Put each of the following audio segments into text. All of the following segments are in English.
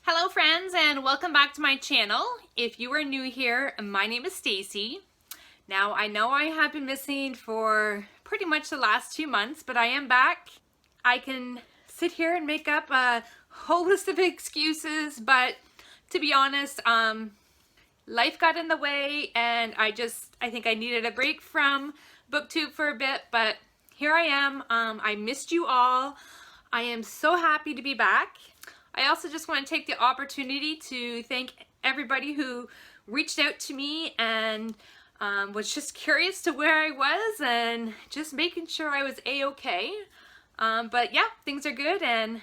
Hello friends, and welcome back to my channel. If you are new here, my name is Stacy. Now I know I have been missing for pretty much the last 2 months, but I am back. I can sit here and make up a whole list of excuses, but to be honest, life got in the way and I think I needed a break from BookTube for a bit, but here I am. I missed you all. I am so happy to be back. I also just want to take the opportunity to thank everybody who reached out to me and was just curious to where I was and just making sure I was a-okay. But yeah, things are good and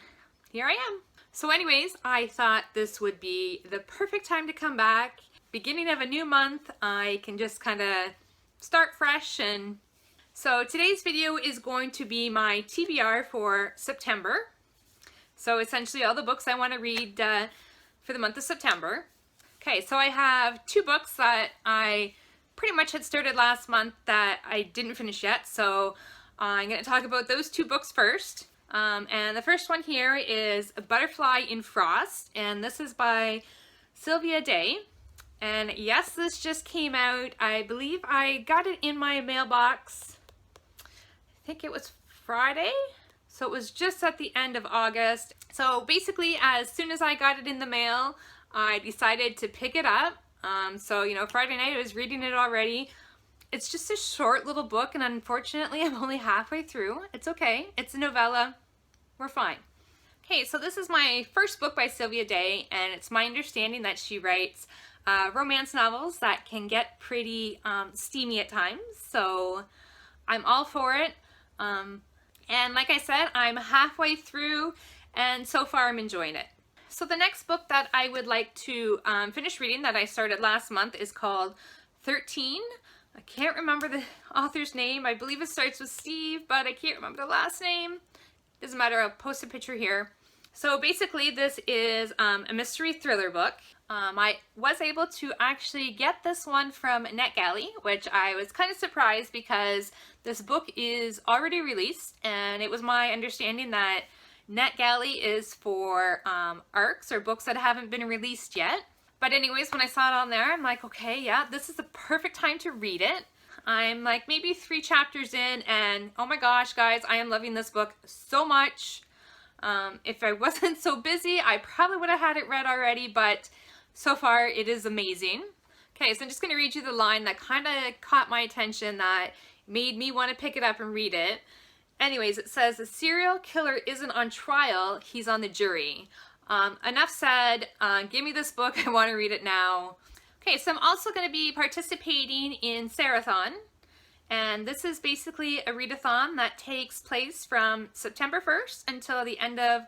here I am. So anyways, I thought this would be the perfect time to come back. Beginning of a new month, I can just kind of start fresh. And so today's video is going to be my TBR for September. So essentially all the books I want to read for the month of September. Okay, so I have 2 books that I pretty much had started last month that I didn't finish yet. So I'm going to talk about those 2 books first. And the first one here is A Butterfly in Frost, and this is by Sylvia Day. And yes, this just came out. I believe I got it in my mailbox, I think it was Friday. So it was just at the end of August. So basically, as soon as I got it in the mail, I decided to pick it up. So, you know, Friday night I was reading it already. It's just a short little book, and unfortunately I'm only halfway through. It's okay. It's a novella. We're fine. Okay, so this is my first book by Sylvia Day, and it's my understanding that she writes romance novels that can get pretty steamy at times. So I'm all for it. And like I said, I'm halfway through, and so far I'm enjoying it. So the next book that I would like to finish reading that I started last month is called 13. I can't remember the author's name. I believe it starts with Steve, but I can't remember the last name. Doesn't matter, I'll post a picture here. So basically this is a mystery thriller book. I was able to actually get this one from NetGalley, which I was kind of surprised because this book is already released, and it was my understanding that NetGalley is for ARCs or books that haven't been released yet. But anyways, when I saw it on there, I'm like, okay, yeah, this is the perfect time to read it. I'm like maybe 3 chapters in, and oh my gosh, guys, I am loving this book so much. If I wasn't so busy, I probably would have had it read already, but so far it is amazing. Okay, so I'm just going to read you the line that kind of caught my attention that made me want to pick it up and read it. Anyways, it says, "The serial killer isn't on trial, he's on the jury." Enough said. Give me this book. I want to read it now. Okay, so I'm also going to be participating in Sarathon. And this is basically a readathon that takes place from September 1st until the end of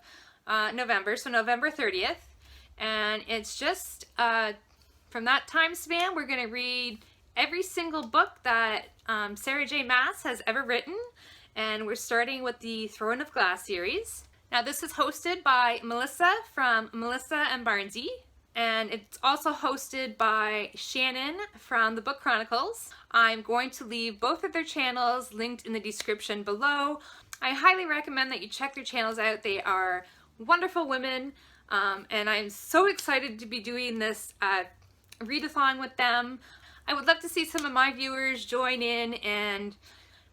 November, so November 30th. And it's just, from that time span, we're going to read every single book that Sarah J. Maas has ever written. And we're starting with the Throne of Glass series. Now this is hosted by Melissa from Melissa and Barnsey. And it's also hosted by Shannon from the Book Chronicles. I'm going to leave both of their channels linked in the description below. I highly recommend that you check their channels out. They are wonderful women, and I'm so excited to be doing this readathon with them. I would love to see some of my viewers join in, and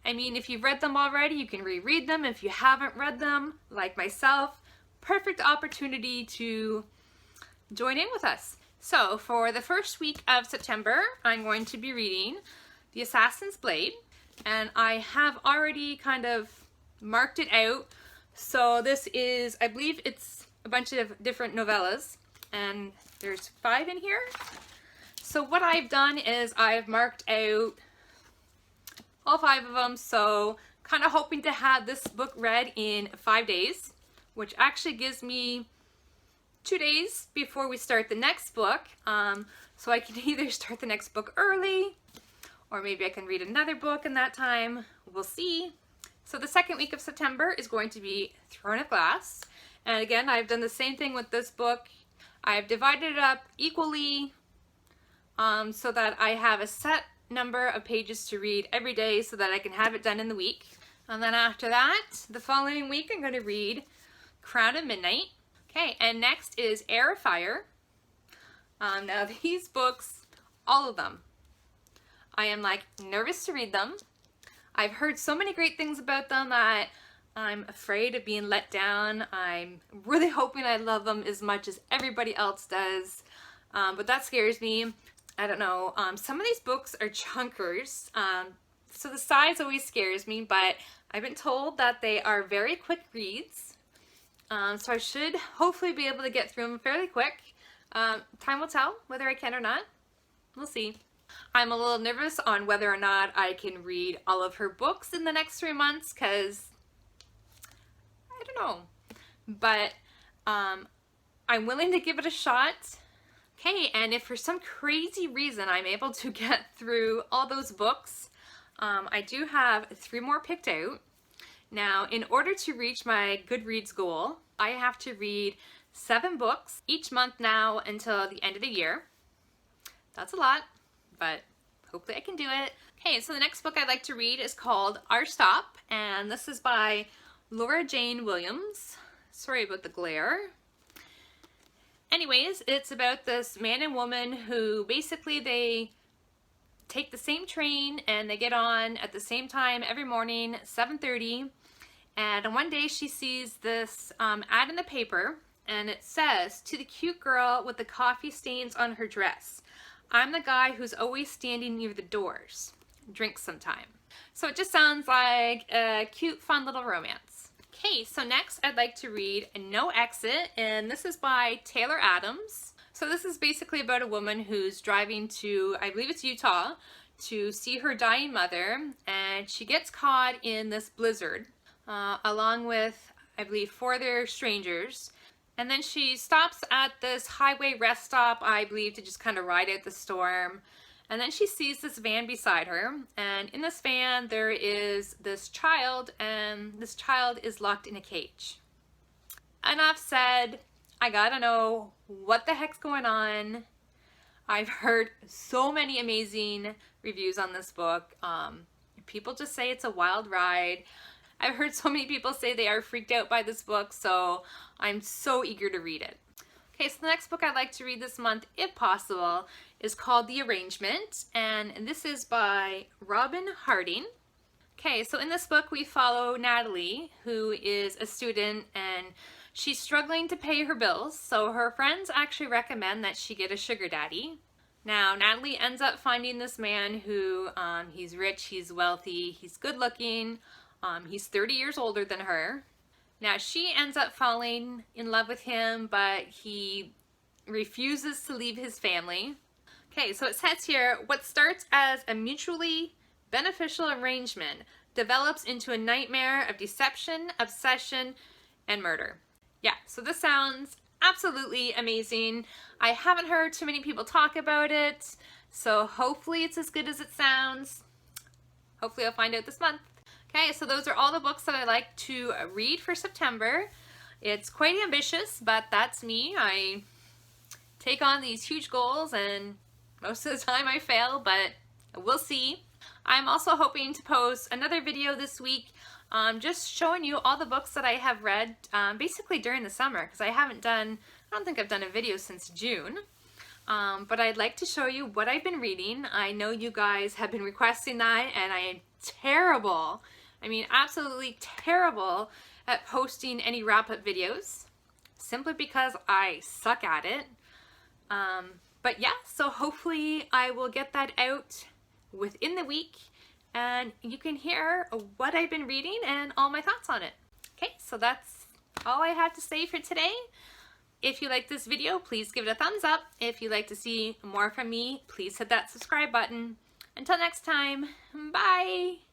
I mean, if you've read them already, you can reread them. If you haven't read them, like myself, perfect opportunity to join in with us. So for the first week of September, I'm going to be reading The Assassin's Blade, and I have already kind of marked it out. So this is, I believe it's a bunch of different novellas, and there's 5 in here. So what I've done is I've marked out all 5 of them, so kind of hoping to have this book read in 5 days, which actually gives me 2 days before we start the next book, so I can either start the next book early, or maybe I can read another book in that time. We'll see. So the second week of September is going to be Throne of Glass, and again, I've done the same thing with this book. I've divided it up equally so that I have a set number of pages to read every day so that I can have it done in the week. And then after that, the following week, I'm going to read Crown of Midnight. Okay, and next is Air of Fire. Now these books, all of them, I am like nervous to read them. I've heard so many great things about them that I'm afraid of being let down. I'm really hoping I love them as much as everybody else does, but that scares me. I don't know. Some of these books are chunkers, so the size always scares me, but I've been told that they are very quick reads, so I should hopefully be able to get through them fairly quick. Time will tell whether I can or not. We'll see. I'm a little nervous on whether or not I can read all of her books in the next 3 months, because I don't know, but I'm willing to give it a shot. Okay, and if for some crazy reason I'm able to get through all those books, I do have 3 more picked out. Now, in order to reach my Goodreads goal, I have to read 7 books each month now until the end of the year. That's a lot, but hopefully I can do it. Okay, so the next book I'd like to read is called Our Stop, and this is by Laura Jane Williams. Sorry about the glare. Anyways, it's about this man and woman who basically they take the same train and they get on at the same time every morning, 7:30. And one day she sees this ad in the paper, and it says, "To the cute girl with the coffee stains on her dress, I'm the guy who's always standing near the doors. Drink sometime." So it just sounds like a cute, fun little romance. Okay, so next I'd like to read No Exit, and this is by Taylor Adams. So this is basically about a woman who's driving to, I believe it's Utah, to see her dying mother, and she gets caught in this blizzard along with, I believe, 4 other strangers. And then she stops at this highway rest stop, I believe, to just kind of ride out the storm. And then she sees this van beside her, and in this van there is this child, and this child is locked in a cage. Enough said. I gotta know what the heck's going on. I've heard so many amazing reviews on this book. People just say it's a wild ride. I've heard so many people say they are freaked out by this book, so I'm so eager to read it. Okay, so the next book I'd like to read this month, if possible, is called The Arrangement, and this is by Robin Harding. Okay, so in this book we follow Natalie, who is a student, and she's struggling to pay her bills, so her friends actually recommend that she get a sugar daddy. Now, Natalie ends up finding this man who, he's rich, he's wealthy, he's good looking, he's 30 years older than her. Now, she ends up falling in love with him, but he refuses to leave his family. Okay, so it says here, what starts as a mutually beneficial arrangement develops into a nightmare of deception, obsession, and murder. Yeah, so this sounds absolutely amazing. I haven't heard too many people talk about it, so hopefully it's as good as it sounds. Hopefully I'll find out this month. Okay, so those are all the books that I like to read for September. It's quite ambitious, but that's me. I take on these huge goals, and most of the time I fail, but we'll see. I'm also hoping to post another video this week just showing you all the books that I have read basically during the summer, because I don't think I've done a video since June. But I'd like to show you what I've been reading. I know you guys have been requesting that, and I am terrible. I mean, absolutely terrible at posting any wrap-up videos, simply because I suck at it. But yeah, so hopefully I will get that out within the week, and you can hear what I've been reading and all my thoughts on it. Okay, so that's all I had to say for today. If you like this video, please give it a thumbs up. If you'd like to see more from me, please hit that subscribe button. Until next time, bye!